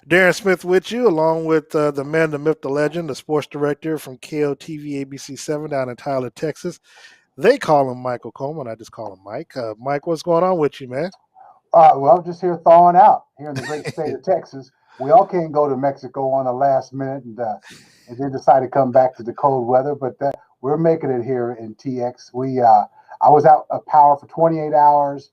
Darren Smith with you, along with the man, the myth, the legend, the sports director from KOTV ABC 7 down in Tyler, Texas. They call him Michael Coleman. I just call him Mike. Mike, what's going on with you, man? Well, just here thawing out here in the great state of Texas. We all can't go to Mexico on the last minute and then decide to come back to the cold weather, but we're making it here in TX. I was out of power for 28 hours.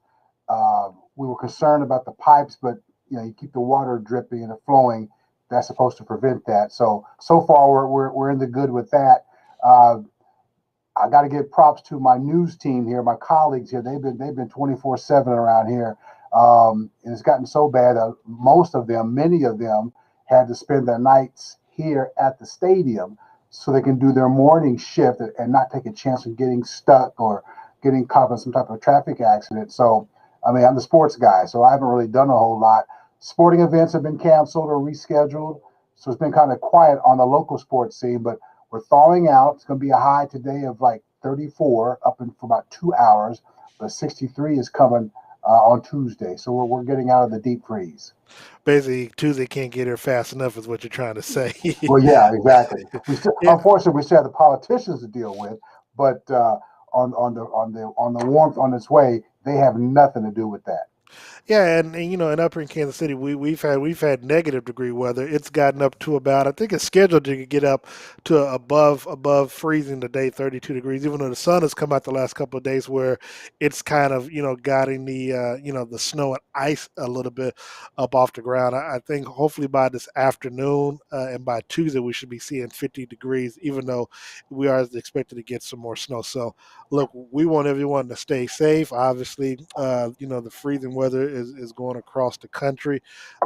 We were concerned about the pipes, but you keep the water dripping and flowing. That's supposed to prevent that. So far we're in the good with that. Uh, I got to give props to my news team here, my colleagues here. They've been 24/7 around here, and it's gotten so bad. Most of them, many of them, had to spend their nights here at the stadium so they can do their morning shift and not take a chance of getting stuck or getting caught in some type of traffic accident. So, I mean, I'm the sports guy, so I haven't really done a whole lot. Sporting events have been canceled or rescheduled, so it's been kind of quiet on the local sports scene, but we're thawing out. It's going to be a high today of like 34 up in for about 2 hours, but 63 is coming on Tuesday. So we're getting out of the deep freeze. Basically, Tuesday can't get here fast enough, is what you're trying to say. Well, yeah, exactly. Yeah, Unfortunately, we still have the politicians to deal with, but on the warmth on its way, they have nothing to do with that. yeah, and and up here in Kansas City, we've had negative degree weather. It's gotten up to about, I think it's scheduled to get up to above freezing today, 32 degrees. Even though the sun has come out the last couple of days, where it's kind of guiding the the snow and ice a little bit up off the ground. I think hopefully by this afternoon and by Tuesday we should be seeing 50 degrees. Even though we are expected to get some more snow, so look, we want everyone to stay safe. Obviously, the freezing weather is going across the country.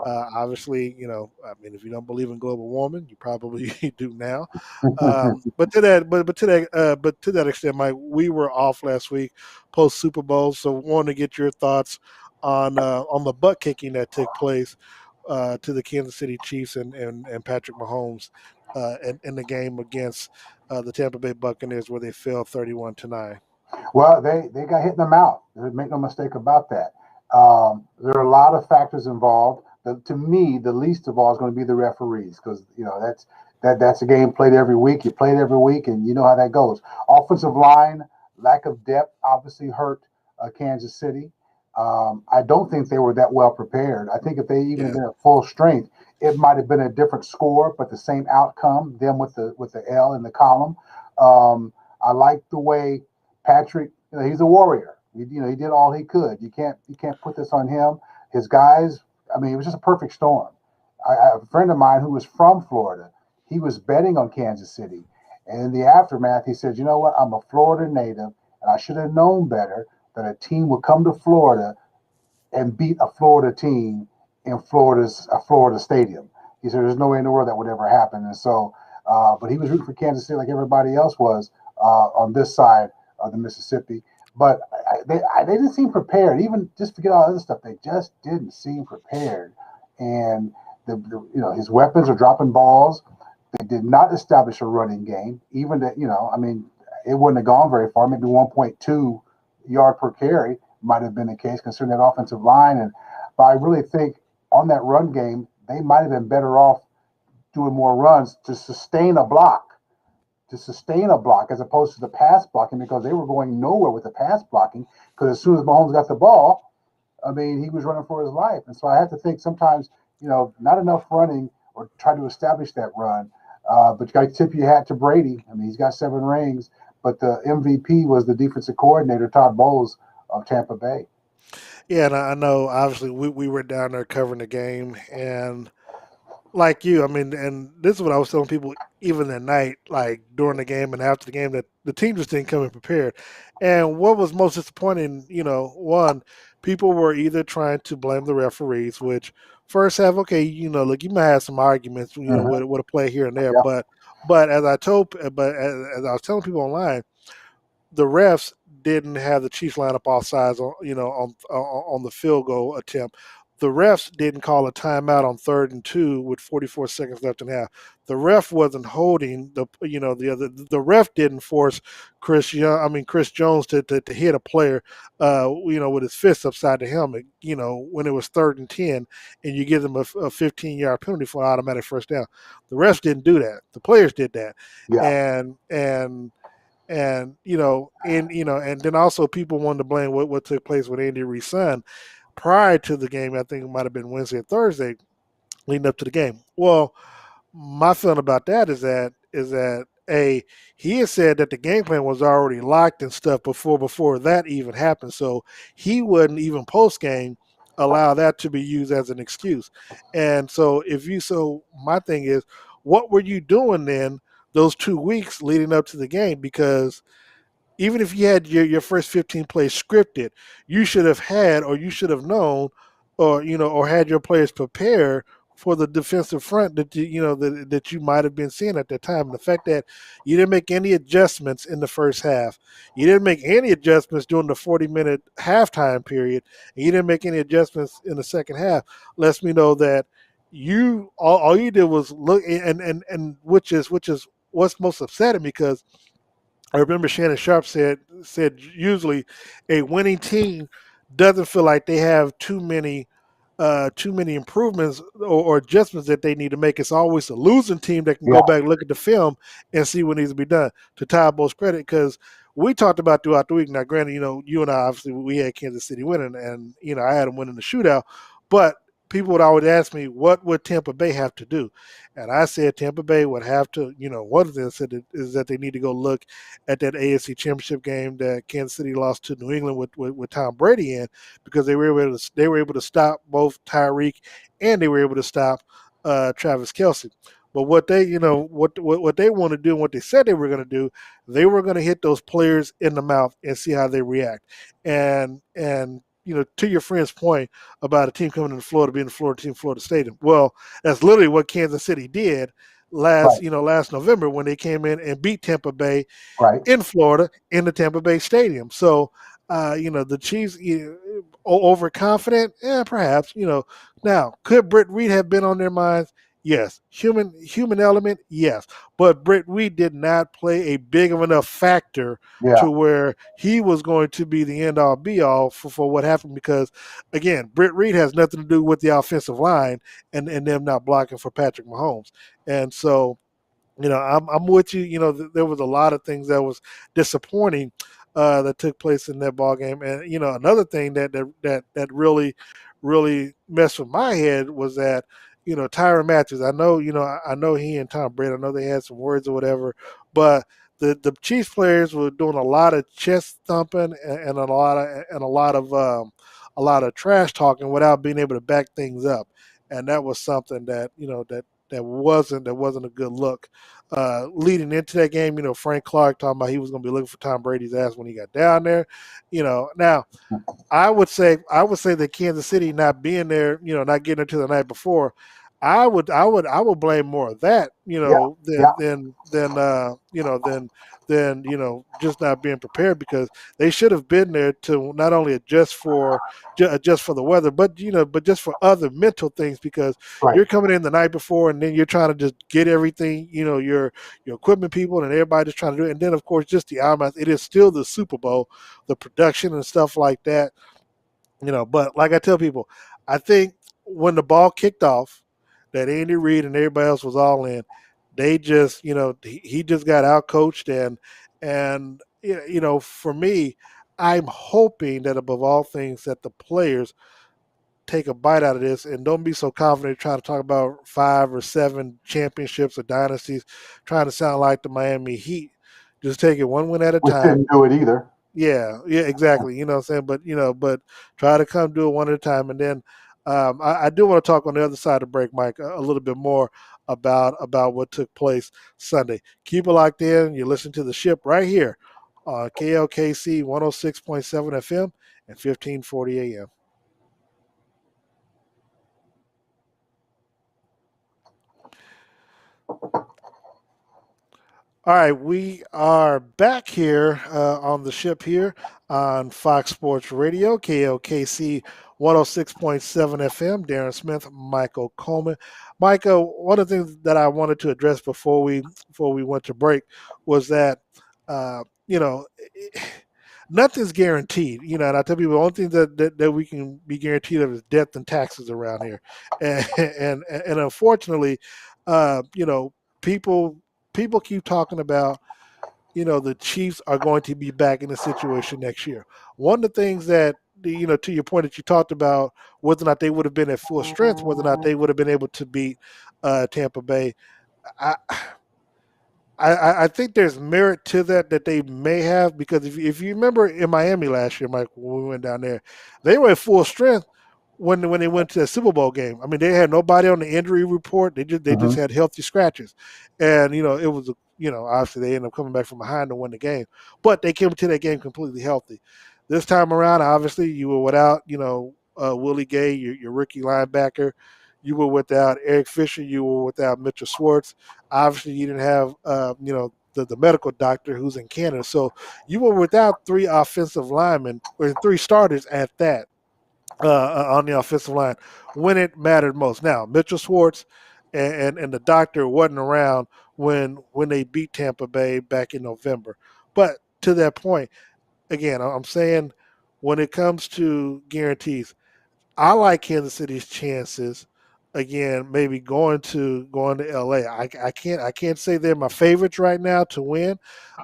Obviously, I mean, if you don't believe in global warming, you probably do now. But to that extent, Mike, we were off last week post Super Bowl, so wanted to get your thoughts on the butt kicking that took place to the Kansas City Chiefs and Patrick Mahomes in the game against the Tampa Bay Buccaneers, where they fell 31-9. Well, they got hit in the mouth. Make no mistake about that. There are a lot of factors involved. To me, the least of all is going to be the referees because that's a game played every week. You play it every week, and you know how that goes. Offensive line lack of depth obviously hurt Kansas City. I don't think they were that well prepared. I think if they even Yeah. been at full strength, it might have been a different score, but the same outcome. Them with the L in the column. I like the way Patrick, he's a warrior. He did all he could. You can't put this on him. His guys, I mean, it was just a perfect storm. A friend of mine who was from Florida, he was betting on Kansas City, and in the aftermath, he said, "You know what? I'm a Florida native, and I should have known better that a team would come to Florida and beat a Florida team in Florida stadium." He said, "There's no way in the world that would ever happen." And so, but he was rooting for Kansas City like everybody else was on this side of the Mississippi. But they didn't seem prepared. Even just forget all the other stuff, they just didn't seem prepared. And his weapons are dropping balls. They did not establish a running game. Even that, I mean, it wouldn't have gone very far. Maybe 1.2 yard per carry might have been the case considering that offensive line. But I really think on that run game, they might have been better off doing more runs to sustain a block as opposed to the pass blocking because they were going nowhere with the pass blocking because as soon as Mahomes got the ball, I mean, he was running for his life. And so I have to think sometimes, not enough running or try to establish that run. But you got to tip your hat to Brady. I mean, he's got 7 rings, but the MVP was the defensive coordinator, Todd Bowles of Tampa Bay. Yeah, and I know obviously we were down there covering the game, and like you, I mean, and this is what I was telling people even at night, like during the game and after the game, that the team just didn't come in prepared. And what was most disappointing, one, people were either trying to blame the referees, which first half, okay, look, you might have some arguments, Mm-hmm. with a play here and there, Yep. but as I was telling people online, the refs didn't have the Chiefs line up off sides on on the field goal attempt. the refs didn't call a timeout on 3rd and 2 with 44 seconds left in half. The ref wasn't holding the ref didn't force Chris Jones to hit a player with his fist upside the helmet, when it was 3rd and 10 and you give them a 15-yard penalty for an automatic first down. The refs didn't do that. The players did that. Yeah. And then also people wanted to blame what took place with Andy Reid's son prior to the game. I think it might have been Wednesday or Thursday leading up to the game. Well, my feeling about that is that he had said that the game plan was already locked and stuff before that even happened. So he wouldn't even post game allow that to be used as an excuse. And so my thing is, what were you doing then those 2 weeks leading up to the game? Because even if you had your first 15 plays scripted, you should have had, or you should have known, or had your players prepare for the defensive front that you might have been seeing at that time. And the fact that you didn't make any adjustments in the first half, you didn't make any adjustments during the 40-minute halftime period, and you didn't make any adjustments in the second half, lets me know that all you did was look, and which is what's most upsetting, because I remember Shannon Sharp said usually a winning team doesn't feel like they have too many improvements or adjustments that they need to make. It's always a losing team that can go Yeah. back, look at the film, and see what needs to be done. To Ty Bo's credit, because we talked about throughout the week. Now, granted, you and I obviously we had Kansas City winning, and I had them winning the shootout, but people would always ask me, what would Tampa Bay have to do? And I said Tampa Bay would have to, one of them said is that they need to go look at that AFC Championship game that Kansas City lost to New England with Tom Brady in, because they were able to stop both Tyreek and they were able to stop Travis Kelsey. But what they what they want to do and what they said they were going to do, they were going to hit those players in the mouth and see how they react. And to your friend's point about a team coming into Florida, being the Florida team, Florida Stadium. Well, that's literally what Kansas City did Right. last November when they came in and beat Tampa Bay Right. in Florida in the Tampa Bay Stadium. So, the Chiefs overconfident, yeah, perhaps. Now could Britt Reed have been on their minds? Yes. Human element, yes. But Britt Reed did not play a big of enough factor Yeah. to where he was going to be the end all be all for what happened, because again, Britt Reed has nothing to do with the offensive line and them not blocking for Patrick Mahomes. And so I'm with you. There was a lot of things that was disappointing that took place in that ball game, and another thing that really messed with my head was that Tyron Matthews. I know he and Tom Brady. I know they had some words or whatever, but the Chiefs players were doing a lot of chest thumping and a lot of trash talking without being able to back things up, and that was something that wasn't a good look leading into that game. Frank Clark talking about he was going to be looking for Tom Brady's ass when he got down there. Now I would say that Kansas City not being there, not getting there till the night before, I would blame more of that, Yeah. than Yeah. just not being prepared, because they should have been there to not only adjust for the weather, but just for other mental things, because Right. you're coming in the night before and then you're trying to just get everything, your equipment people and everybody just trying to do it, and then of course just the ambiance. It is still the Super Bowl, the production and stuff like that. But like I tell people, I think when the ball kicked off, that Andy Reid and everybody else was all in. They just, he just got out coached, and for me, I'm hoping that above all things that the players take a bite out of this and don't be so confident trying to talk about 5 or 7 championships or dynasties, trying to sound like the Miami Heat. Just take it one win at a Which time. didn't do it either. Yeah, yeah, exactly. You know what I'm saying? But try to come do it one at a time. And then I do want to talk on the other side of break, Mike, a little bit more about what took place Sunday. Keep it locked in. You listen to the ship right here on KLKC 106.7 FM and 1540 AM. All right, we are back here on the ship here on Fox Sports Radio, KLKC 106.7 FM. Darren Smith, Michael Coleman. Michael, one of the things that I wanted to address before we went to break was that you know nothing's guaranteed. And I tell people the only thing that we can be guaranteed of is death and taxes around here, and unfortunately, uh, you know, people people keep talking about the Chiefs are going to be back in the situation next year. One of the things that to your point that you talked about whether or not they would have been at full strength, whether or not they would have been able to beat Tampa Bay. I, I think there's merit to that they may have because if you remember in Miami last year, Mike, when we went down there, they were at full strength when they went to the Super Bowl game. I mean, they had nobody on the injury report. They just Hmm. had healthy scratches, and it was obviously they ended up coming back from behind to win the game, but they came to that game completely healthy. This time around, obviously, you were without Willie Gay, your rookie linebacker. You were without Eric Fisher. You were without Mitchell Schwartz. Obviously, you didn't have the medical doctor who's in Canada. So you were without three offensive linemen or three starters at that on the offensive line when it mattered most. Now, Mitchell Schwartz and the doctor wasn't around when they beat Tampa Bay back in November. But to that point, again, I'm saying when it comes to guarantees, I like Kansas City's chances. Again, maybe going to LA. I can't say they're my favorites right now to win.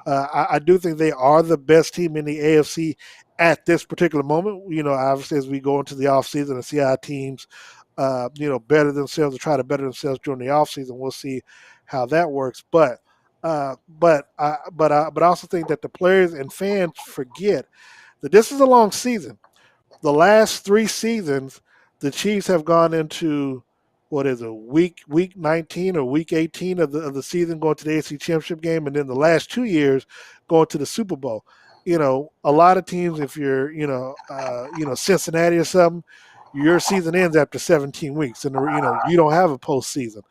I do think they are the best team in the AFC at this particular moment. Obviously as we go into the offseason and see how teams better themselves or try to better themselves during the offseason, we'll see how that works. But I also think that the players and fans forget that this is a long season. The last three seasons, the Chiefs have gone into what is it, week 19 or week 18 of the season, going to the AFC Championship game, and then the last 2 years going to the Super Bowl. A lot of teams, if you're Cincinnati or something, your season ends after 17 weeks, and you don't have a postseason.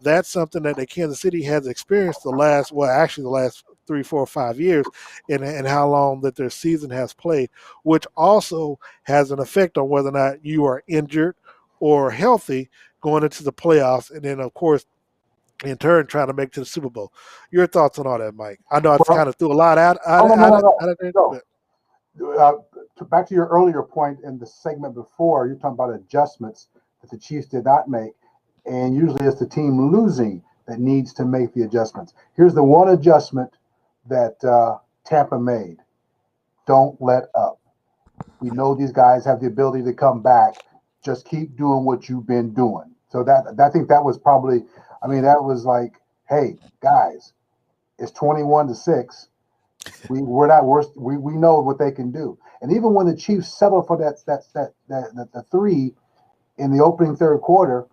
That's something that the Kansas City has experienced the last 3, 4, 5 years, and how long that their season has played, which also has an effect on whether or not you are injured or healthy going into the playoffs, and then of course in turn trying to make it to the Super Bowl. Your thoughts on all that, Mike? I know I Well, kind of threw a lot out no, out, no, no, out, no, out of there, no. but No. Back to your earlier point in the segment before, you're talking about adjustments that the Chiefs did not make, and usually it's the team losing that needs to make the adjustments. Here's the one adjustment that Tampa made: don't let up. We know these guys have the ability to come back. Just keep doing what you've been doing. So that I think that was probably, I mean, that was like, hey guys, it's 21-6. We're not worse. We know what they can do. And even when the Chiefs settled for the three in the opening third quarter,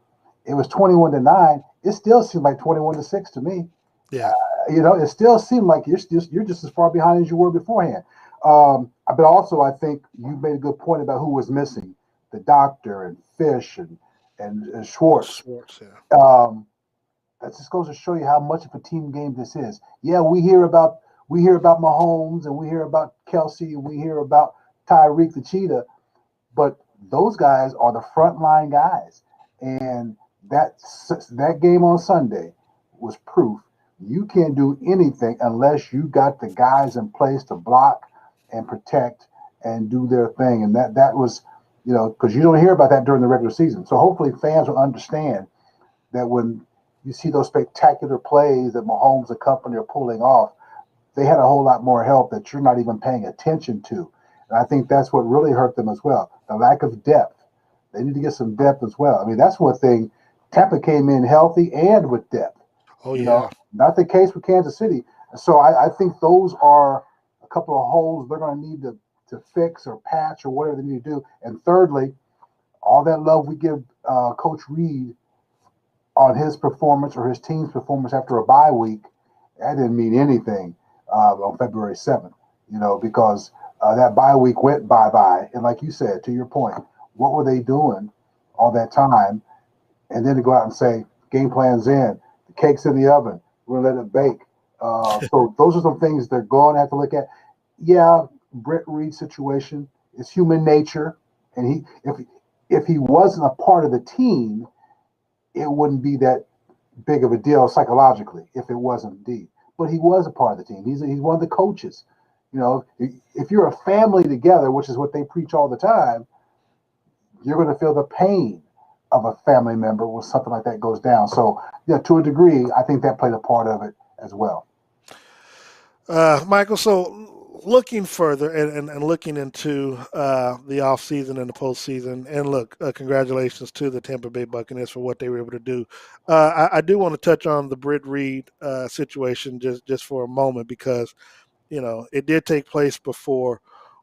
it was 21-9. It still seemed like 21-6 to me. yeah. It still seemed like you're just as far behind as you were beforehand. But also, I think you made a good point about who was missing: the doctor and Fish and Schwartz. Sports, yeah. Um, that just goes to show you how much of a team game this is. Yeah, we hear about Mahomes and we hear about Kelsey and we hear about Tyreek the Cheetah, but those guys are the frontline guys, and that game on Sunday was proof you can't do anything unless you got the guys in place to block and protect and do their thing, and that was because you don't hear about that during the regular season. So hopefully fans will understand that when you see those spectacular plays that Mahomes and company are pulling off, they had a whole lot more help that you're not even paying attention to. And I think that's what really hurt them as well. The lack of depth. They need to get some depth as well. I mean, that's one thing. Tampa came in healthy and with depth. Oh yeah. Not the case with Kansas City. So I think those are a couple of holes they're going to need to fix or patch or whatever they need to do. And thirdly, all that love we give Coach Reed on his performance or his team's performance after a bye week, that didn't mean anything on February 7th, because that bye week went bye. And like you said, to your point, what were they doing all that time? And then to go out and say, game plan's in, the cake's in the oven, we're going to let it bake. So those are some things they're going to have to look at. Yeah, Brett Reed's situation is human nature. And If he wasn't a part of the team, it wouldn't be that big of a deal psychologically if it wasn't indeed. But he was a part of the team. He's one of the coaches. You know, if you're a family together, which is what they preach all the time, you're going to feel the pain of a family member when something like that goes down. So, yeah, to a degree, I think that played a part of it as well. Michael, so looking further and looking into the offseason and the postseason, and look, congratulations to the Tampa Bay Buccaneers for what they were able to do. I do want to touch on the Britt Reed situation just for a moment because it did take place before.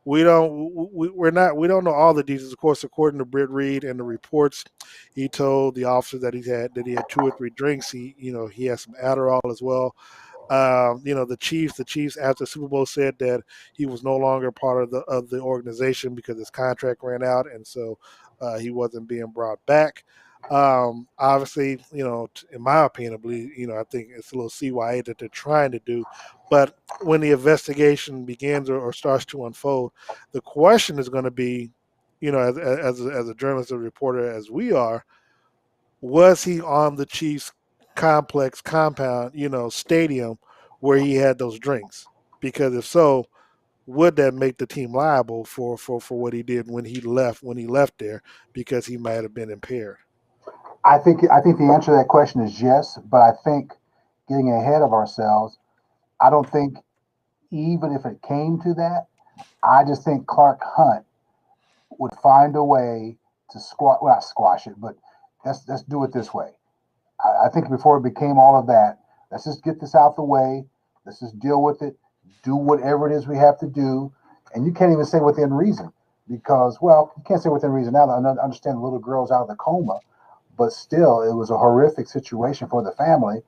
We don't know all the details. Of course, according to Britt Reed and the reports, he told the officer that he had 2 or 3 drinks. He had some Adderall as well. The Chiefs after the Super Bowl said that he was no longer part of the organization because his contract ran out, and so he wasn't being brought back. Obviously, in my opinion, I believe, I think it's a little CYA that they're trying to do, but when the investigation begins or starts to unfold, the question is going to be, as a journalist or reporter as we are, was he on the Chiefs complex compound, stadium where he had those drinks? Because if so, would that make the team liable for what he did when he left there because he might have been impaired? I think the answer to that question is yes, but I think getting ahead of ourselves, I don't think even if it came to that, I just think Clark Hunt would find a way to well, not squash it, but let's do it this way. I think before it became all of that, let's just get this out the way. Let's just deal with it. Do whatever it is we have to do. And you can't even say within reason because, well, you can't say within reason now. I understand the little girl's out of the coma, but still, it was a horrific situation for the family.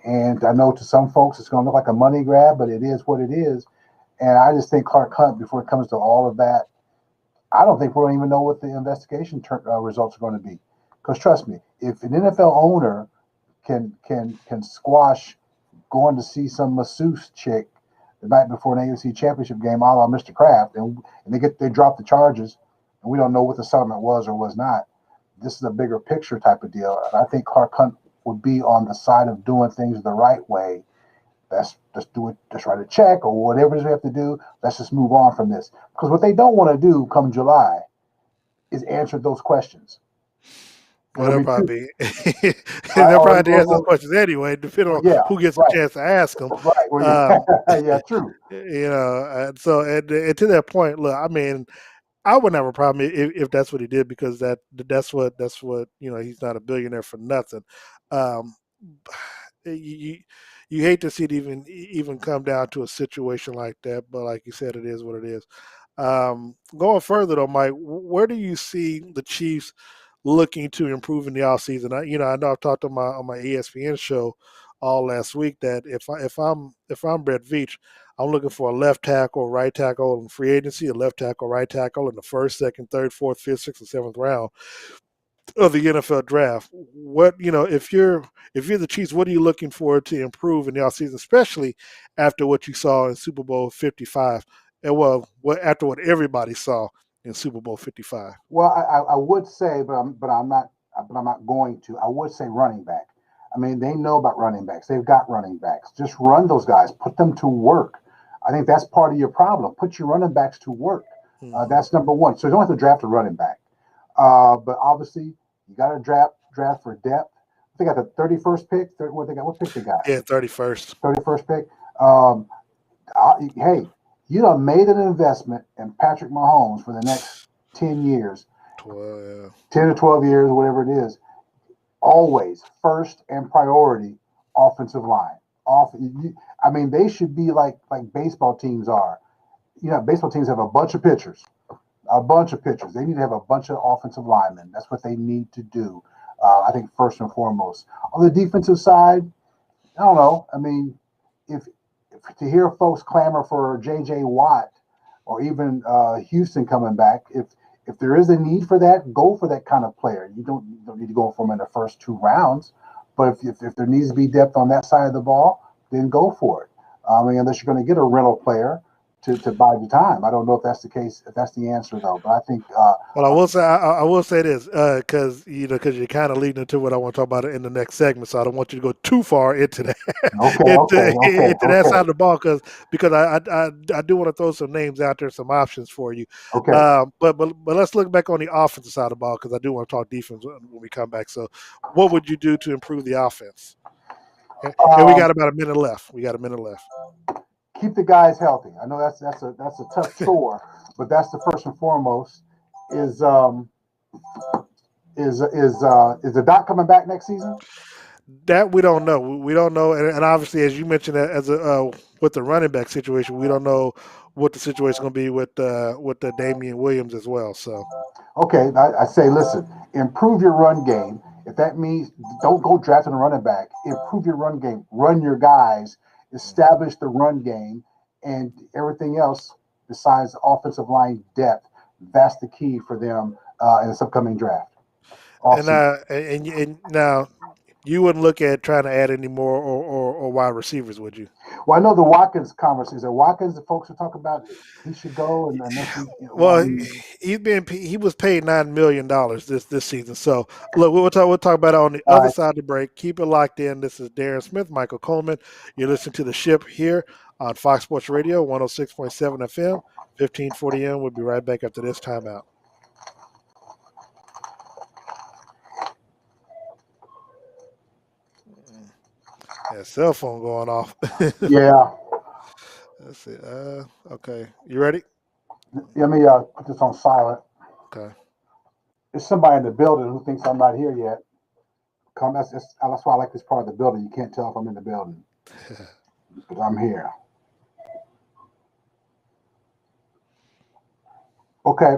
And I know to some folks it's going to look like a money grab, but it is what it is. And I just think Clark Hunt, before it comes to all of that, I don't think we're going to even know what the investigation results are going to be. Because trust me, if an NFL owner can squash going to see some masseuse chick the night before an AFC Championship game, a la Mr. Kraft, and they drop the charges, and we don't know what the settlement was or was not. This is a bigger picture type of deal, and I think Clark Hunt would be on the side of doing things the right way. Let's just do it. Just write a check or whatever it is we have to do. Let's just move on from this because what they don't want to do come July is answer those questions. Well, It'll they'll be too probably they'll or probably answer those questions anyway, depending well, on yeah, who gets a right, chance to ask them. right. Well, Um, yeah, yeah, true. and so and to that point, look, I mean, I wouldn't have a problem if that's what he did because that's what he's not a billionaire for nothing. Um, you you hate to see it even come down to a situation like that, but like you said, it is what it is. Going further though, Mike, where do you see the Chiefs looking to improve in the offseason? I know I've talked on my ESPN show all last week that if I'm Brett Veach, I'm looking for a left tackle, right tackle in free agency, a left tackle, right tackle in the first, second, third, fourth, fifth, sixth, and seventh round of the NFL draft. If you're the Chiefs, what are you looking for to improve in the offseason, especially after what you saw in Super Bowl 55? And well, after what everybody saw in Super Bowl 55. Well, I would say, but I'm not going to. I would say running back. I mean, they know about running backs. They've got running backs. Just run those guys. Put them to work. I think that's part of your problem. Put your running backs to work. Mm-hmm. That's number one. So you don't have to draft a running back. But obviously, you got to draft for depth. They got the 31st pick. What they got? What pick they got? Yeah, 31st. 31st pick. Um, hey, you done made an investment in Patrick Mahomes for the next 10 years, 12. 10 to 12 years, whatever it is. Always first and priority offensive line. I mean, they should be like baseball teams are. Baseball teams have a bunch of pitchers, a bunch of pitchers. They need to have a bunch of offensive linemen. That's what they need to do. I think first and foremost. On the defensive side, I don't know. I mean, if, if to hear folks clamor for J.J. Watt or even Houston coming back, if there is a need for that, go for that kind of player. You don't need to go for him in the first 2 rounds, but if there needs to be depth on that side of the ball, then go for it. I mean, unless you're going to get a rental player to buy the time. I don't know if that's the case, if that's the answer though. But I think Well, I will say this because because you're kind of leading into what I want to talk about in the next segment, so I don't want you to go too far into that okay, okay, okay, into that okay, side of the ball because I do want to throw some names out there, some options for you. okay. But let's look back on the offensive side of the ball because I do want to talk defense when we come back. So, what would you do to improve the offense? And we Um, got about a minute left. We got a minute left. Keep the guys healthy. I know that's a tough chore, but that's the first and foremost. Is is the doc coming back next season? That we don't know. We don't know, and obviously, as you mentioned, as a with the running back situation, we don't know what the situation is going to be with the Damian Williams as well. So Okay, I say, listen, improve your run game. If that means don't go drafting a running back, improve your run game, run your guys, establish the run game, and everything else besides offensive line depth. That's the key for them in this upcoming draft and offseason. now you wouldn't look at trying to add any more or wide receivers, would you? Well, I know the Watkins conversation. Watkins, the folks are talking about he should go, and next week, Well, he was paid $9 million this season. So look, we'll talk about it on the all other right. side of the break. Keep it locked in. This is Darren Smith, Michael Coleman. You're listening to the Ship here on Fox Sports Radio, 106.7 FM, 1540 M. We'll be right back after this timeout. Yeah, cell phone going off. Yeah. Let's see. Okay, you ready? Let me put this on silent. Okay. There's somebody in the building who thinks I'm not here yet. Come, that's why I like this part of the building. You can't tell if I'm in the building, but I'm here. Okay.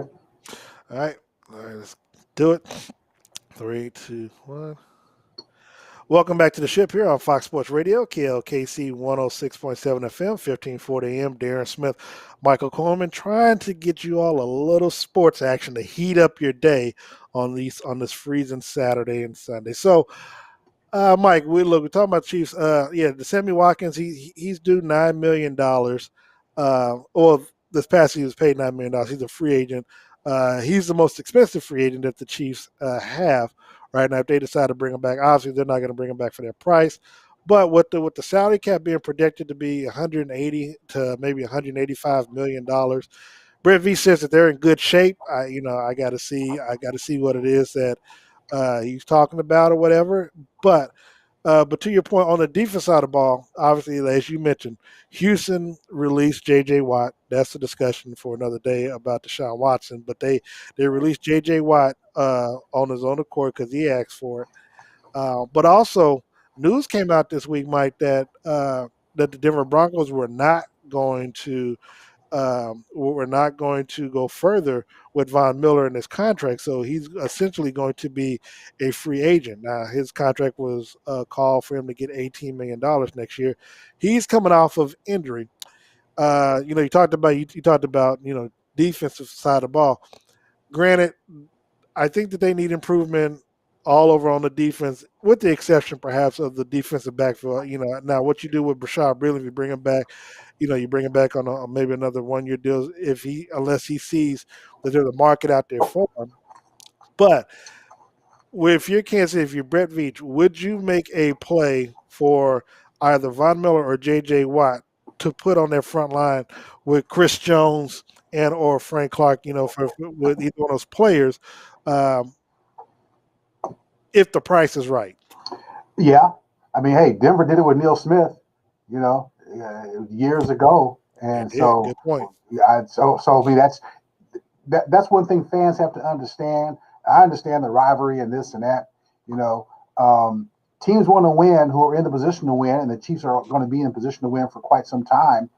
All right. Let's do it. Three, two, one. Welcome back to the Ship here on Fox Sports Radio, KLKC 106.7 FM, 1540 AM. Darren Smith, Michael Coleman, trying to get you all a little sports action to heat up your day on this freezing Saturday and Sunday. So, Mike, we're talking about Chiefs. The Sammy Watkins, he's due $9 million. Well, this past season he was paid $9 million. He's a free agent. He's the most expensive free agent that the Chiefs have right now. If they decide to bring him back, obviously they're not going to bring him back for their price. But with the salary cap being projected to be 180 to maybe 185 million dollars, Brett V says that they're in good shape. I got to see what it is that he's talking about or whatever. But to your point on the defense side of the ball, obviously, as you mentioned, Houston released J.J. Watt. That's a discussion for another day about Deshaun Watson. But they released J.J. Watt on his own accord because he asked for it. But also, news came out this week, Mike, that the Denver Broncos were not going to go further with Von Miller in his contract. So he's essentially going to be a free agent. Now, his contract was called for him to get $18 million next year. He's coming off of injury. You talked about defensive side of the ball. Granted, I think that they need improvement all over on the defense, with the exception perhaps of the defensive backfield. Now what you do with Brashad Breeland, if you bring him back, you bring him back on maybe another 1 year deal unless he sees that there's a market out there for him. But if you're Kansas City, if you're Brett Veach, would you make a play for either Von Miller or J.J. Watt to put on their front line with Chris Jones and or Frank Clark? With either one of those players, um, if the price is right. Yeah. I mean, hey, Denver did it with Neil Smith, years ago, They and did. so Good point. yeah, so I mean that's one thing fans have to understand. I understand the rivalry and this and that. You know, um, teams want to win who are in the position to win, and the Chiefs are going to be in position to win for quite some time.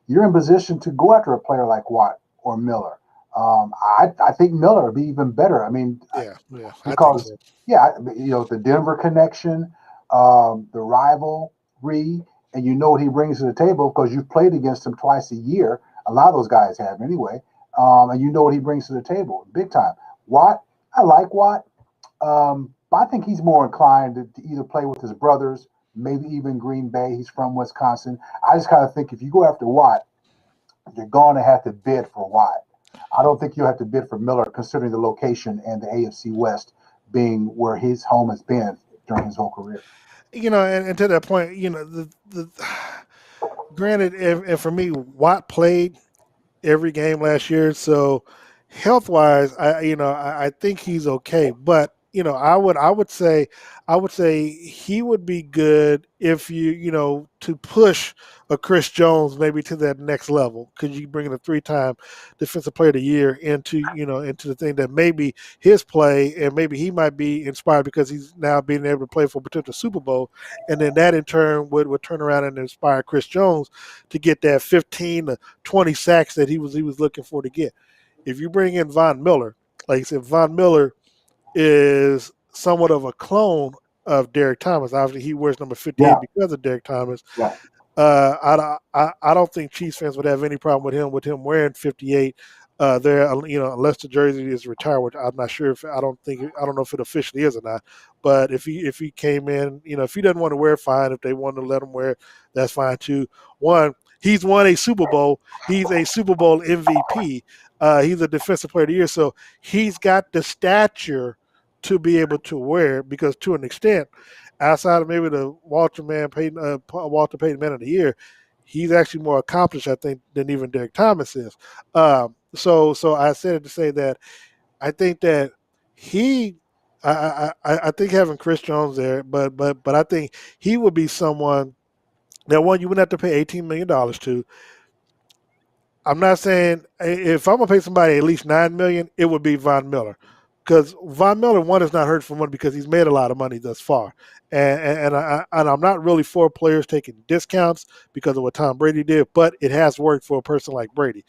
You're in position to go after a player like Watt or Miller. I think Miller would be even better. I mean, Yeah, I think because so. yeah, the Denver connection, the rivalry, and you know what he brings to the table because you've played against him twice a year. A lot of those guys have anyway, and you know what he brings to the table, big time. Watt, I like Watt, but I think he's more inclined to either play with his brothers, maybe even Green Bay. He's from Wisconsin. I just kind of think if you go after Watt, you're going to have to bid for Watt. I don't think you have to bid for Miller, considering the location and the AFC West being where his home has been during his whole career. And to that point, the granted, and for me, Watt played every game last year. So health wise, I think he's okay. But I would say he would be good if to push a Chris Jones maybe to that next level because you bring in a 3-time defensive player of the year into the thing that maybe his play and maybe he might be inspired because he's now being able to play for a potential Super Bowl, and then that in turn would turn around and inspire Chris Jones to get that 15 to 20 sacks that he was looking for to get. If you bring in Von Miller, like I said, Von Miller is somewhat of a clone of Derek Thomas. Obviously, he wears number 58 Yeah, because of Derek Thomas. yeah. I don't think Chiefs fans would have any problem with him wearing 58 there, unless the jersey is retired, which I'm not sure if I don't know if it officially is or not. But if he came in, if he doesn't want to wear it, fine. If they want to let him wear it, that's fine too. One, he's won a Super Bowl. He's a Super Bowl MVP. He's a Defensive Player of the Year, so he's got the stature to be able to wear it because to an extent outside of maybe the Walter Payton Man of the Year, he's actually more accomplished, I think, than even Derek Thomas is. So I said it to say that I think that he, I think having Chris Jones there, but I think he would be someone that one you wouldn't have to pay $18 million to. I'm not saying if I'm gonna pay somebody at least $9 million, it would be Von Miller, because Von Miller one is not hurt for money because he's made a lot of money thus far, and I'm not really for players taking discounts because of what Tom Brady did, but it has worked for a person like Brady.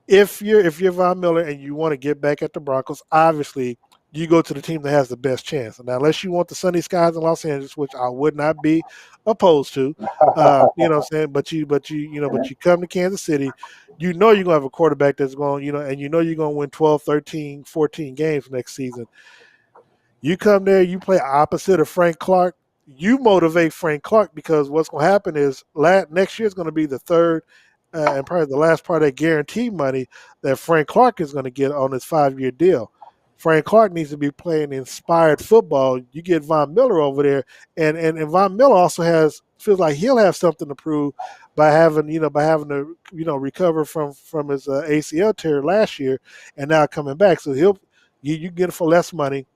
If you're Von Miller and you want to get back at the Broncos, obviously you go to the team that has the best chance. Now, unless you want the sunny skies in Los Angeles, which I would not be opposed to, what I'm saying. But you come to Kansas City, you're gonna have a quarterback that's going, and you're gonna win 12, 13, 14 games next season. You come there, you play opposite of Frank Clark. You motivate Frank Clark because what's going to happen is next year is going to be the third and probably the last part of that guarantee money that Frank Clark is going to get on his 5-year deal. Frank Clark needs to be playing inspired football. You get Von Miller over there, and Von Miller also feels like he'll have something to prove by having to recover from his ACL tear last year and now coming back. So you get it for less money.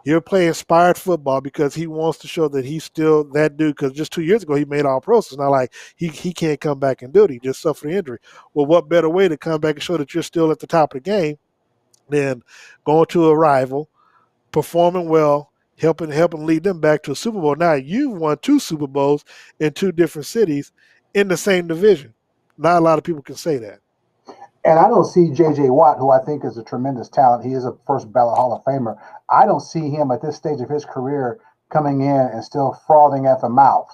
He'll play inspired football because he wants to show that he's still that dude. Because just 2 years ago, he made all pros. It's not like he can't come back and do it. He just suffered an injury. Well, what better way to come back and show that you're still at the top of the game than going to a rival, performing well, helping lead them back to a Super Bowl. Now you've won 2 Super Bowls in 2 different cities in the same division. Not a lot of people can say that. And I don't see J.J. Watt, who I think is a tremendous talent. He is a first ballot Hall of Famer. I don't see him at this stage of his career coming in and still frothing at the mouth.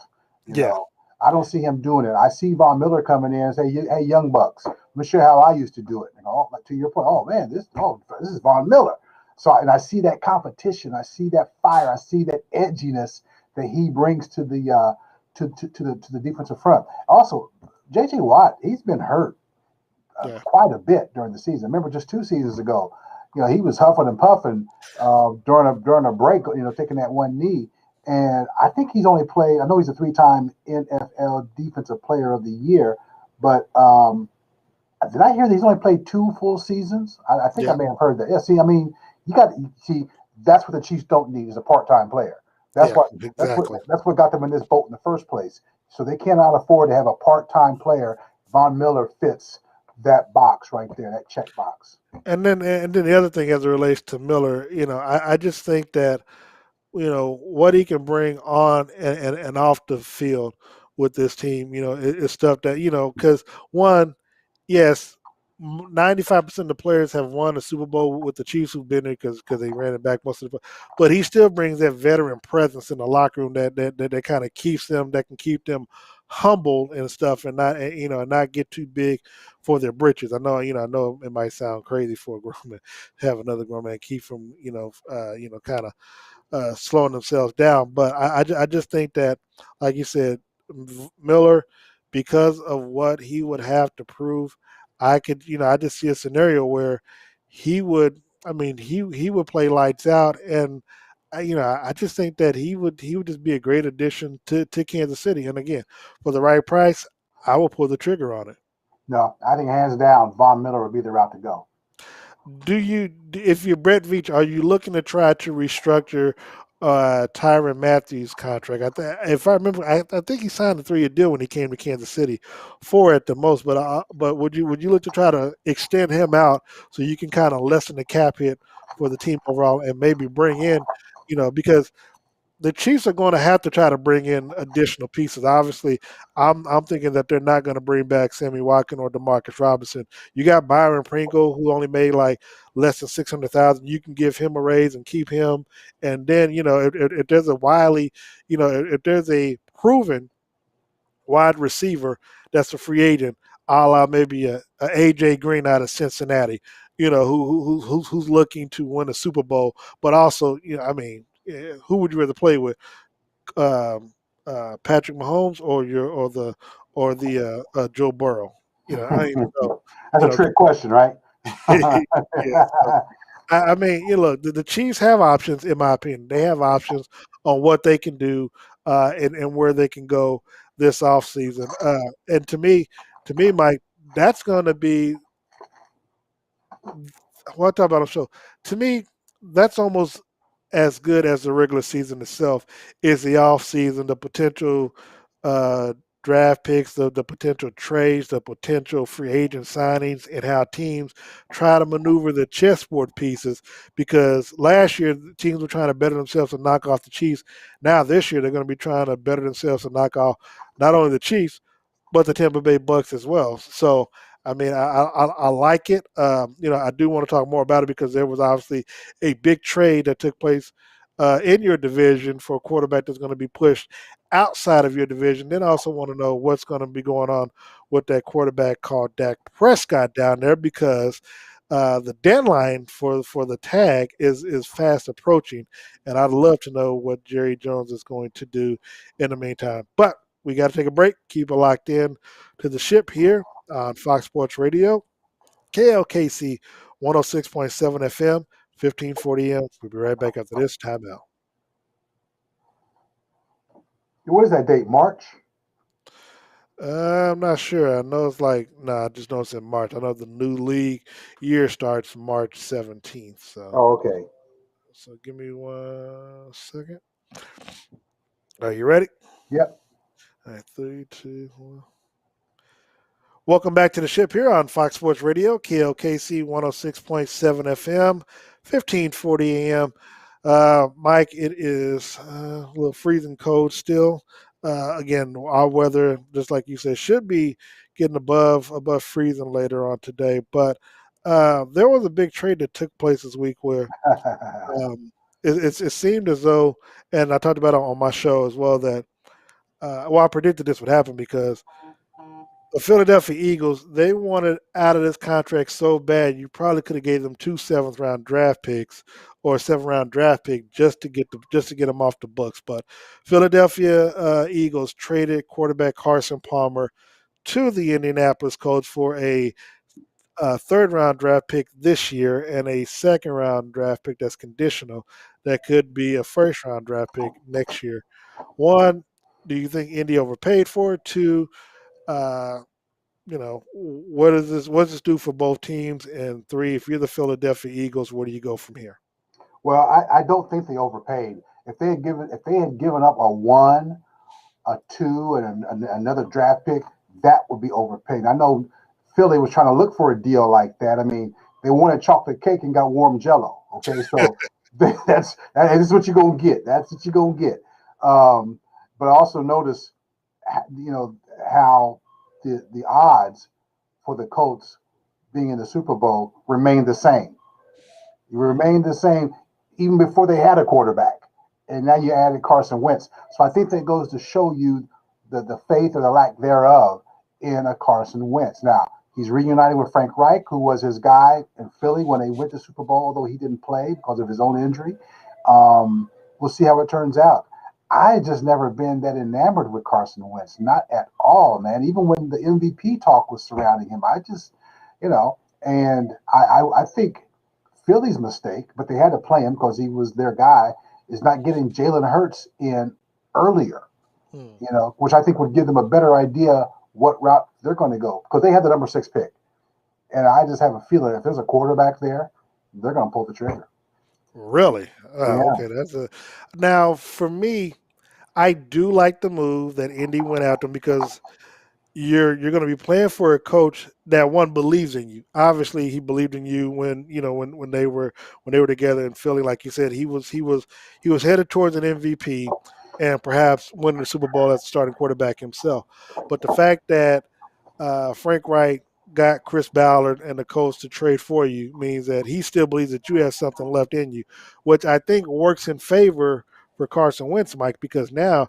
You Yeah, know, I don't see him doing it. I see Von Miller coming in and say, "Hey, young bucks, let me show you how I used to do it." Like to your point, oh man, this is Von Miller. So, and I see that competition. I see that fire. I see that edginess that he brings to the to the defensive front. Also, J.J. Watt, he's been hurt yeah, quite a bit during the season. Remember, just 2 seasons ago, he was huffing and puffing during a break, taking that one knee. And I think he's only played. I know he's a 3-time NFL Defensive Player of the Year, but did I hear that he's only played 2 full seasons? I think I yeah, may have heard that. Yeah. See, I mean, you see. That's what the Chiefs don't need is a part-time player. That's yeah, what that's what exactly. that's what got them in this boat in the first place. So they cannot afford to have a part-time player. Von Miller fits that box right there, that check box. And then the other thing as it relates to Miller, I just think that what he can bring on and off the field with this team, is stuff that because one, yes, 95% of the players have won a Super Bowl with the Chiefs who've been there because they ran it back most of the, but he still brings that veteran presence in the locker room that kind of keeps them that can keep them humble and stuff and not and not get too big for their britches. I know it might sound crazy for a grown man to have another grown man keep from kind of slowing themselves down. But I just think that, like you said, Miller because of what he would have to prove. I could, I just see a scenario where he would. I mean, he would play lights out, and I just think that he would just be a great addition to Kansas City. And again, for the right price, I will pull the trigger on it. No, I think hands down, Von Miller would be the route to go. If you're Brett Veach, are you looking to try to restructure Tyron Matthews' contract? If I remember, I think he signed a 3-year deal when he came to Kansas City, 4 at the most. But would you look to try to extend him out so you can kind of lessen the cap hit for the team overall and maybe bring in, because the Chiefs are going to have to try to bring in additional pieces. Obviously, I'm thinking that they're not going to bring back Sammy Watkins or Demarcus Robinson. You got Byron Pringle, who only made like less than 600,000. You can give him a raise and keep him. And then if there's a wily, if there's a proven wide receiver that's a free agent, a la maybe a AJ Green out of Cincinnati, who's looking to win a Super Bowl, but also, I mean, who would you rather play with, Patrick Mahomes or the Joe Burrow? I don't even know. That's You a know, trick question, right? yeah. So, I mean, look, the Chiefs have options, in my opinion. They have options on what they can do and where they can go this offseason. And to me, Mike, that's going to be what I talk about on the show. To me, that's almost as good as the regular season itself is the off season, the potential uh, draft picks, the potential trades, the potential free agent signings, and how teams try to maneuver the chessboard pieces. Because last year the teams were trying to better themselves and knock off the Chiefs. Now this year they're going to be trying to better themselves and knock off not only the Chiefs but the Tampa Bay Bucks as well. So I mean, I like it. I do want to talk more about it because there was obviously a big trade that took place in your division for a quarterback that's going to be pushed outside of your division. Then I also want to know what's going to be going on with that quarterback called Dak Prescott down there because the deadline for the tag is fast approaching, and I'd love to know what Jerry Jones is going to do in the meantime. But we got to take a break. Keep it locked in to the ship here on Fox Sports Radio, KLKC 106.7 FM, 1540 AM. We'll be right back after this timeout. What is that date? March? I'm not sure. I know it's like, no, I just know it's in March. I know the new league year starts March 17th. So, Oh, okay. so give me 1 second. Are you ready? Yep. All right, 3, 2, 1. Welcome back to the ship here on Fox Sports Radio, KLKC 106.7 FM, 1540 AM. Mike, it is a little freezing cold still. Again, our weather, just like you said, should be getting above freezing later on today. But there was a big trade that took place this week where um, it seemed as though, and I talked about it on my show as well, that I predicted this would happen because the Philadelphia Eagles, they wanted out of this contract so bad, you probably could have gave them 2 7th-round draft picks or a 7th-round draft pick just to get them off the books. But Philadelphia Eagles traded quarterback Carson Palmer to the Indianapolis Colts for a 3rd-round draft pick this year and a 2nd-round draft pick that's conditional that could be a 1st-round draft pick next year. One, do you think Indy overpaid for it? Two, uh, what does this do for both teams? And three, if you're the Philadelphia Eagles, where do you go from here? Well, I don't think they overpaid. If they had given up a one, a two, and another draft pick, that would be overpaid. I know Philly was trying to look for a deal like that. I mean, they wanted chocolate cake and got warm Jello. Okay, so this is what you're gonna get. That's what you're gonna get. Um, but I also notice, how the odds for the Colts being in the Super Bowl remain the same. You remained the same even before they had a quarterback. And now you added Carson Wentz. So I think that goes to show you the faith or the lack thereof in a Carson Wentz. Now, he's reuniting with Frank Reich, who was his guy in Philly when they went to Super Bowl, although he didn't play because of his own injury. We'll see how it turns out. I just never been that enamored with Carson Wentz, not at all, man. Even when the MVP talk was surrounding him, I just, you know, and I think Philly's mistake, but they had to play him because he was their guy, is not getting Jalen Hurts in earlier, Hmm. which I think would give them a better idea what route they're going to go because they had the number 6 pick. And I just have a feeling if there's a quarterback there, they're going to pull the trigger. Really? Yeah. Okay, that's a. Now for me, I do like the move that Indy went after him because you're going to be playing for a coach that one believes in you. Obviously, he believed in you when when they were together in Philly. Like you said, he was headed towards an MVP and perhaps winning the Super Bowl as the starting quarterback himself. But the fact that Frank Reich got Chris Ballard and the Colts to trade for you means that he still believes that you have something left in you, which I think works in favor for Carson Wentz, Mike, because now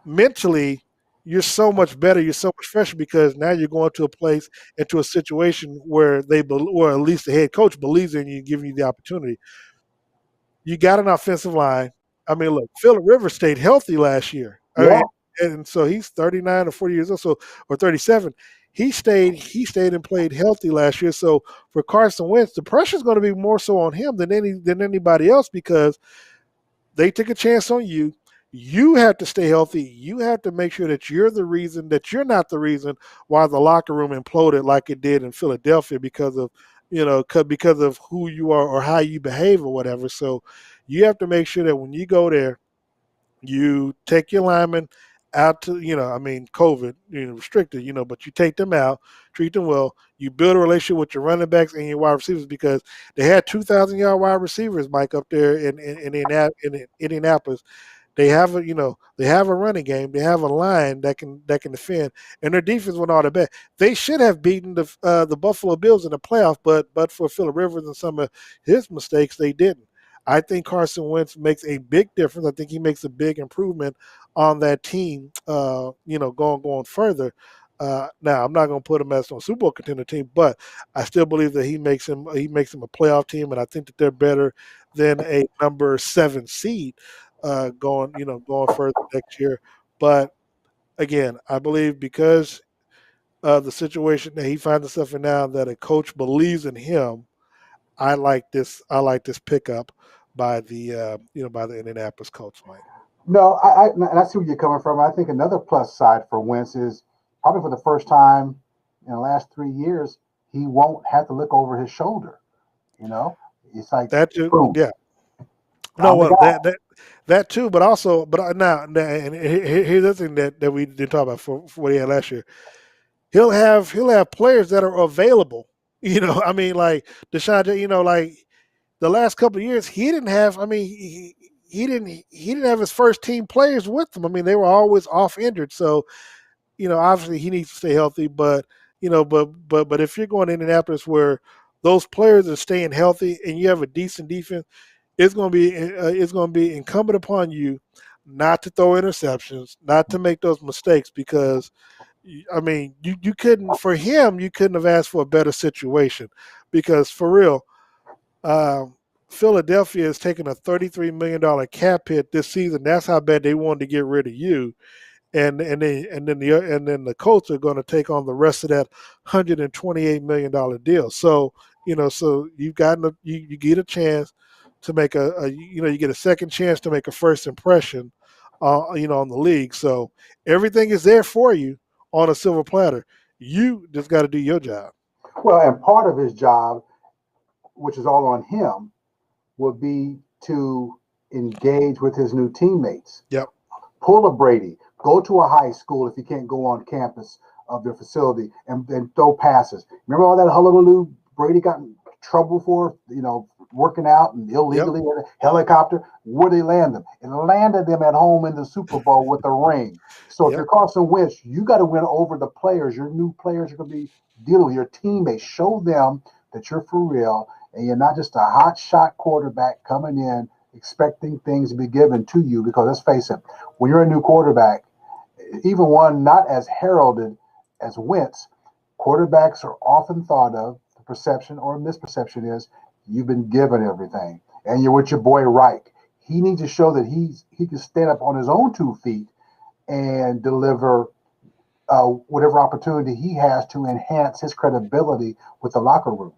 mentally you're so much better, you're so much fresher because now you're going to a place into a situation where or at least the head coach believes in you, giving you the opportunity. You got an offensive line. I mean, look, Philip Rivers stayed healthy last year. I Yeah. mean, and so he's 39 or 40 years old, so or 37. He stayed and played healthy last year. So for Carson Wentz, the pressure is going to be more so on him than anybody else because they took a chance on you. You have to stay healthy. You have to make sure that you're not the reason why the locker room imploded like it did in Philadelphia because of because of who you are or how you behave or whatever. So you have to make sure that when you go there, you take your linemen out to, I mean, COVID, restricted, but you take them out, treat them well. You build a relationship with your running backs and your wide receivers because they had 2,000-yard wide receivers, Mike, up there in Indianapolis. They have a running game. They have a line that can defend, and their defense went all the best. They should have beaten the Buffalo Bills in the playoff, but for Phillip Rivers and some of his mistakes, they didn't. I think Carson Wentz makes a big difference. I think he makes a big improvement on that team. Going further. Now, I'm not going to put him as a Super Bowl contender team, but I still believe that he makes him a playoff team, and I think that they're better than a number 7 seed going further next year. But again, I believe because of the situation that he finds himself in now, that a coach believes in him. I like this. I like this pickup by the Indianapolis Colts, Mike. No, and I see where you're coming from. I think another plus side for Wentz is probably for the first time in the last 3 years, he won't have to look over his shoulder. You know, it's like, That too, boom, yeah. No, I'm the well, guy. that too, but also, now, and here's the thing that we didn't talk about for what he had last year. He'll have players that are available. I mean, like Deshaun. Like the last couple of years, he didn't have. I mean, he didn't have his first team players with him. I mean, they were always off injured. So obviously he needs to stay healthy. But but if you're going to Indianapolis where those players are staying healthy and you have a decent defense, it's going to be incumbent upon you not to throw interceptions, not to make those mistakes because I mean you couldn't for him you couldn't have asked for a better situation because for real, um, Philadelphia is taking a $33 million cap hit this season. That's how bad they wanted to get rid of you, and then the Colts are going to take on the rest of that $128 million deal. So so you get a chance to make you get a second chance to make a first impression, on the league. So everything is there for you on a silver platter. You just got to do your job. Well, and part of his job, which is all on him, would be to engage with his new teammates. Yep. Pull a Brady, go to a high school if you can't go on campus of their facility and throw passes. Remember all that hullabaloo Brady got in trouble for, working out and Yep. illegally in a helicopter? Where they land them? It landed them at home in the Super Bowl with a ring. So if Yep. you're Carson Wentz, you got to win over the players. Your new players are going to be dealing with your teammates. Show them that you're for real and you're not just a hot shot quarterback coming in expecting things to be given to you. Because let's face it, when you're a new quarterback, even one not as heralded as Wentz, quarterbacks are often thought of, the perception or misperception is you've been given everything. And you're with your boy Reich. He needs to show that he can stand up on his own 2 feet and deliver whatever opportunity he has to enhance his credibility with the locker room.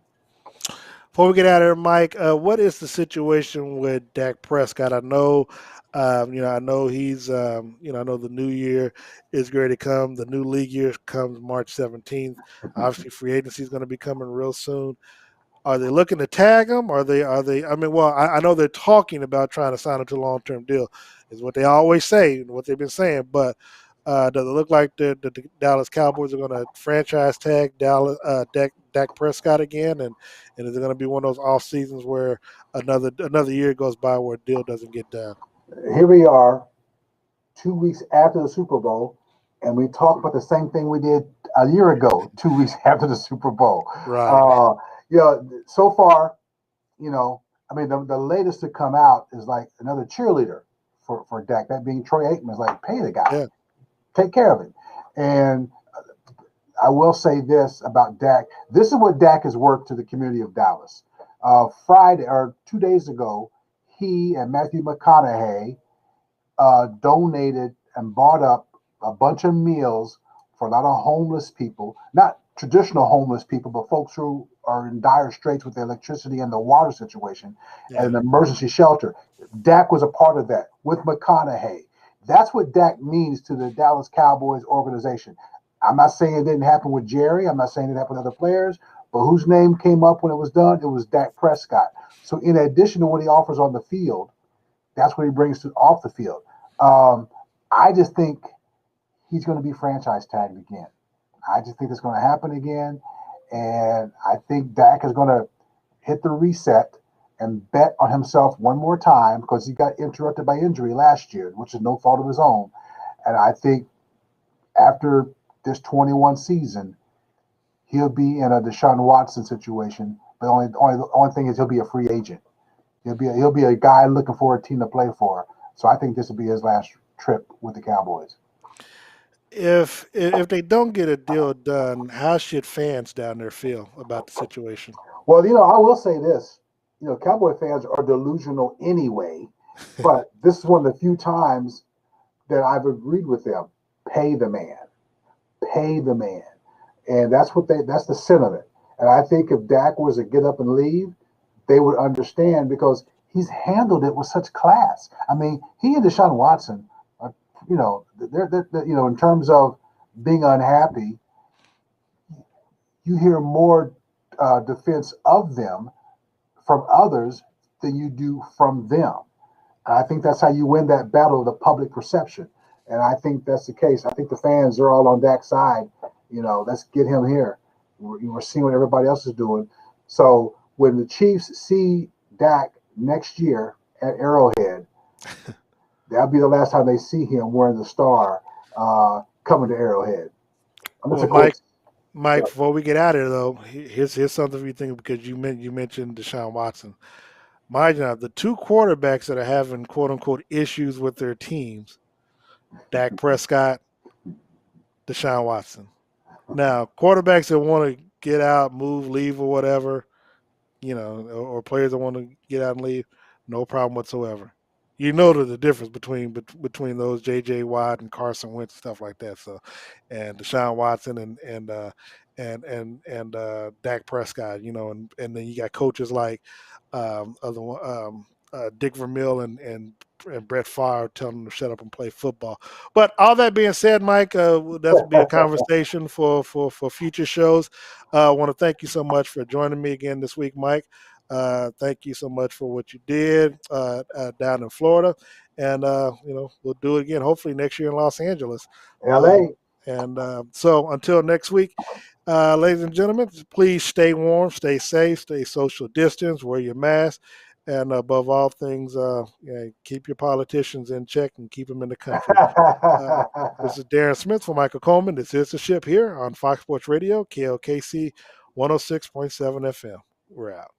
Before we get out of here, Mike, what is the situation with Dak Prescott? I know he's, I know the new year is going to come. The new league year comes March 17th. Obviously, free agency is going to be coming real soon. Are they looking to tag him? Are they? I mean, well, I know they're talking about trying to sign him to a long term deal, is what they always say, what they've been saying. But does it look like the Dallas Cowboys are going to franchise tag Dak Prescott again? And is it going to be one of those off seasons where another year goes by where a deal doesn't get done? Here we are, 2 weeks after the Super Bowl, and we talk about the same thing we did a year ago, 2 weeks after the Super Bowl. Right. Uh, so far, I mean, the latest to come out is like another cheerleader for Dak, that being Troy Aikman. Is like, pay the guy, Yeah. take care of him. And I will say this about Dak. This is what Dak has worked to the community of Dallas. Friday or 2 days ago, he and Matthew McConaughey donated and bought up a bunch of meals for a lot of homeless people, not traditional homeless people, but folks who are in dire straits with the electricity and the water situation at Yeah. an emergency shelter. Dak was a part of that with McConaughey. That's what Dak means to the Dallas Cowboys organization. I'm not saying it didn't happen with Jerry. I'm not saying it happened with other players, but whose name came up when it was done? It was Dak Prescott. So, in addition to what he offers on the field, that's what he brings to off the field. Um, I just think he's going to be franchise tagged again. I just think it's going to happen again, and I think Dak is going to hit the reset and bet on himself one more time because he got interrupted by injury last year, which is no fault of his own. And I think after this 21 season, he'll be in a Deshaun Watson situation. But only thing is he'll be a free agent. He'll be a guy looking for a team to play for. So I think this will be his last trip with the Cowboys. If they don't get a deal done, how should fans down there feel about the situation? Well, I will say this. Cowboy fans are delusional anyway, but this is one of the few times that I've agreed with them. Pay the man. Pay the man. And that's the sentiment. And I think if Dak was to get up and leave, they would understand because he's handled it with such class. I mean, he and Deshaun Watson are, in terms of being unhappy, you hear more defense of them from others than you do from them. And I think that's how you win that battle of the public perception. And I think that's the case. I think the fans are all on Dak's side. Let's get him here. We're seeing what everybody else is doing. So when the Chiefs see Dak next year at Arrowhead, that'll be the last time they see him wearing the star coming to Arrowhead. Unless, Well, of course, Mike, before we get out of here though, here's something for you think because you mentioned Deshaun Watson. Mind you, the two quarterbacks that are having quote unquote issues with their teams, Dak Prescott, Deshaun Watson. Now, quarterbacks that want to get out, move, leave, or whatever, or players that want to get out and leave, no problem whatsoever. You know the difference between those J.J. Watt and Carson Wentz and stuff like that. So, and Deshaun Watson and Dak Prescott, and then you got coaches like Dick Vermeil and Brett Favre telling them to shut up and play football. But all that being said, Mike, that's be a conversation for future shows. I want to thank you so much for joining me again this week, Mike. Thank you so much for what you did down in Florida, and we'll do it again hopefully next year in Los Angeles. LA. And so until next week, ladies and gentlemen, please stay warm, stay safe, stay social distance, wear your mask, and above all things, keep your politicians in check and keep them in the country. Uh, this is Darren Smith for Michael Coleman. This is the ship here on Fox Sports Radio, KLKC 106.7 FM. We're out.